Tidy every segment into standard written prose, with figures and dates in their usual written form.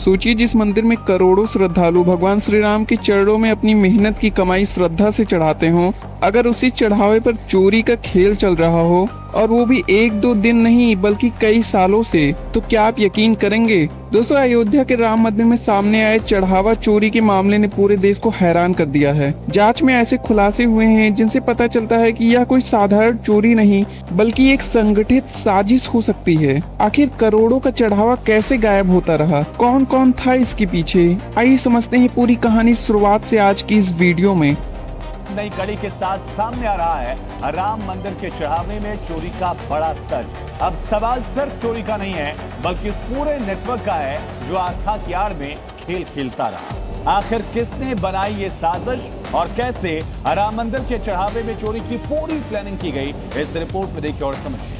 सोचिए, जिस मंदिर में करोड़ों श्रद्धालु भगवान श्री राम के चरणों में अपनी मेहनत की कमाई श्रद्धा से चढ़ाते हों, अगर उसी चढ़ावे पर चोरी का खेल चल रहा हो, और वो भी एक दो दिन नहीं बल्कि कई सालों से, तो क्या आप यकीन करेंगे? दोस्तों, अयोध्या के राम मंदिर में सामने आए चढ़ावा चोरी के मामले ने पूरे देश को हैरान कर दिया है। जांच में ऐसे खुलासे हुए हैं जिनसे पता चलता है कि यह कोई साधारण चोरी नहीं बल्कि एक संगठित साजिश हो सकती है। आखिर करोड़ों का चढ़ावा कैसे गायब होता रहा? कौन कौन था इसके पीछे? आइए समझते हैं पूरी कहानी शुरुआत से आज की इस वीडियो में। नई कड़ी के साथ सामने आ रहा है राम मंदिर के चढ़ावे में चोरी का बड़ा सच। अब सवाल सिर्फ चोरी का नहीं है बल्कि उस पूरे नेटवर्क का है जो आस्था की आड़ में खेल खेलता रहा। आखिर किसने बनाई ये साजिश और कैसे राम मंदिर के चढ़ावे में चोरी की पूरी प्लानिंग की गई, इस रिपोर्ट में देखिए और समझिए।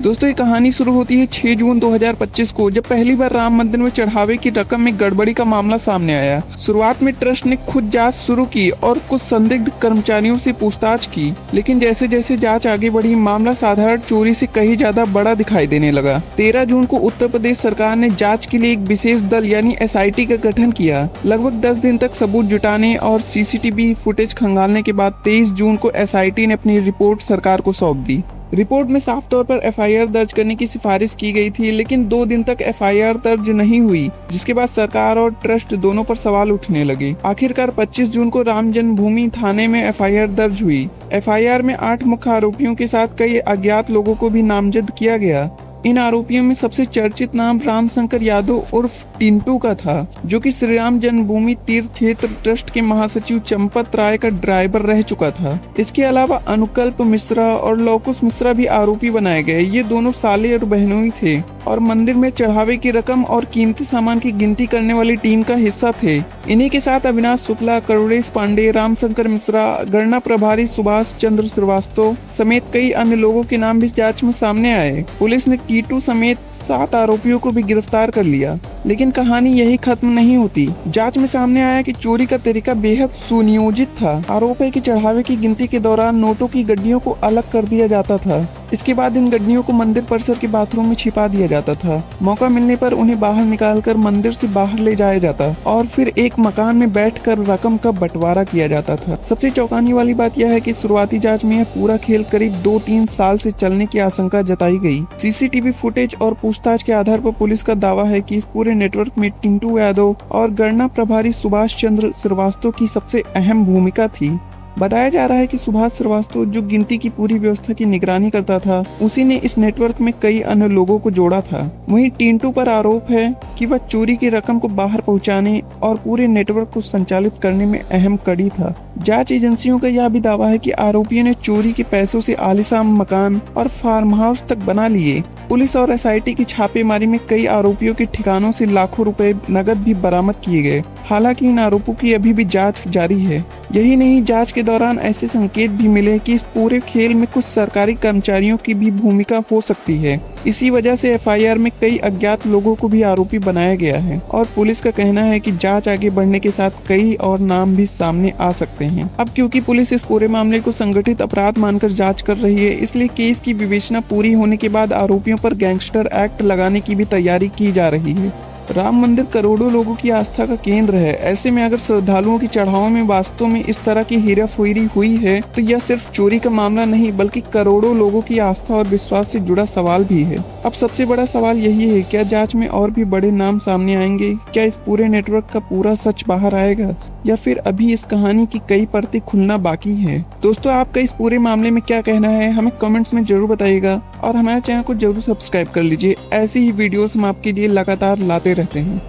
दोस्तों, ये कहानी शुरू होती है 6 जून 2025 को, जब पहली बार राम मंदिर में चढ़ावे की रकम में गड़बड़ी का मामला सामने आया। शुरुआत में ट्रस्ट ने खुद जांच शुरू की और कुछ संदिग्ध कर्मचारियों से पूछताछ की, लेकिन जैसे जैसे जांच आगे बढ़ी, मामला साधारण चोरी से कहीं ज्यादा बड़ा दिखाई देने लगा। 13 जून को उत्तर प्रदेश सरकार ने जाँच के लिए एक विशेष दल यानी SIT का गठन किया। लगभग 10 दिन तक सबूत जुटाने और CCTV फुटेज खंगालने के बाद 23 जून को SIT ने अपनी रिपोर्ट सरकार को सौंप दी। रिपोर्ट में साफ तौर पर FIR दर्ज करने की सिफारिश की गई थी, लेकिन 2 दिन तक FIR दर्ज नहीं हुई, जिसके बाद सरकार और ट्रस्ट दोनों पर सवाल उठने लगे। आखिरकार 25 जून को राम जन्मभूमि थाने में FIR दर्ज हुई। FIR में 8 मुख्य आरोपियों के साथ कई अज्ञात लोगों को भी नामजद किया गया। इन आरोपियों में सबसे चर्चित नाम रामशंकर यादव उर्फ टिंटू का था, जो कि श्री राम जन्मभूमि तीर्थ क्षेत्र ट्रस्ट के महासचिव चंपत राय का ड्राइवर रह चुका था। इसके अलावा अनुकल्प मिश्रा और लौकुश मिश्रा भी आरोपी बनाए गए। ये दोनों साले और बहनोई थे और मंदिर में चढ़ावे की रकम और कीमती सामान की गिनती करने वाली टीम का हिस्सा थे। इन्हीं के साथ अविनाश शुक्ला, करुणेश पांडे, रामशंकर मिश्रा, गणना प्रभारी सुभाष चंद्र श्रीवास्तव समेत कई अन्य लोगों के नाम भी जांच में सामने आए। पुलिस ने टीटू समेत 7 आरोपियों को भी गिरफ्तार कर लिया, लेकिन कहानी यही खत्म नहीं होती। जांच में सामने आया कि चोरी का तरीका बेहद सुनियोजित था। आरोप है कि चढ़ावे की गिनती के दौरान नोटों की गड्डियों को अलग कर दिया जाता था। इसके बाद इन गड्डियों को मंदिर परिसर के बाथरूम में छिपा दिया जाता था। मौका मिलने पर उन्हें बाहर निकालकर मंदिर से बाहर ले जाया जाता और फिर एक मकान में बैठकर रकम का बंटवारा किया जाता था। सबसे चौंकाने वाली बात यह है कि शुरुआती जांच में यह पूरा खेल करीब 2-3 साल से चलने की आशंका जताई गई। CCTV फुटेज और पूछताछ के आधार पर पुलिस का दावा है कि इस पूरे नेटवर्क में टिंटू यादव और गणना प्रभारी सुभाष चंद्र श्रीवास्तव की सबसे अहम भूमिका थी। बताया जा रहा है कि सुभाष श्रीवास्तव, जो गिनती की पूरी व्यवस्था की निगरानी करता था, उसी ने इस नेटवर्क में कई अन्य लोगों को जोड़ा था। वहीं टिंटू पर आरोप है कि वह चोरी की रकम को बाहर पहुंचाने और पूरे नेटवर्क को संचालित करने में अहम कड़ी था। जांच एजेंसियों का यह भी दावा है कि आरोपियों ने चोरी के पैसों से आलीशान मकान और फार्म हाउस तक बना लिए। पुलिस और SIT की छापेमारी में कई आरोपियों के ठिकानों से लाखों रुपए नकद भी बरामद किए गए। हालांकि इन आरोपों की अभी भी जांच जारी है। यही नहीं, जांच के दौरान ऐसे संकेत भी मिले कि इस पूरे खेल में कुछ सरकारी कर्मचारियों की भी भूमिका हो सकती है। इसी वजह से FIR में कई अज्ञात लोगों को भी आरोपी बनाया गया है और पुलिस का कहना है कि जांच आगे बढ़ने के साथ कई और नाम भी सामने आ सकते हैं। अब क्योंकि पुलिस इस पूरे मामले को संगठित अपराध मानकर जांच कर रही है, इसलिए केस की विवेचना पूरी होने के बाद आरोपियों पर गैंगस्टर एक्ट लगाने की भी तैयारी की जा रही है। राम मंदिर करोड़ों लोगों की आस्था का केंद्र है। ऐसे में अगर श्रद्धालुओं की चढ़ावों में वास्तव में इस तरह की हेराफेरी हुई है, तो यह सिर्फ चोरी का मामला नहीं बल्कि करोड़ों लोगों की आस्था और विश्वास से जुड़ा सवाल भी है। अब सबसे बड़ा सवाल यही है, क्या जांच में और भी बड़े नाम सामने आएंगे? क्या इस पूरे नेटवर्क का पूरा सच बाहर आएगा, या फिर अभी इस कहानी की कई परतें खुलना बाकी है? दोस्तों, आपका इस पूरे मामले में क्या कहना है, हमें कमेंट्स में जरूर बताइएगा और हमारे चैनल को जरूर सब्सक्राइब कर लीजिए। ऐसी ही वीडियोस हम आपके लिए लगातार लाते रहते हैं।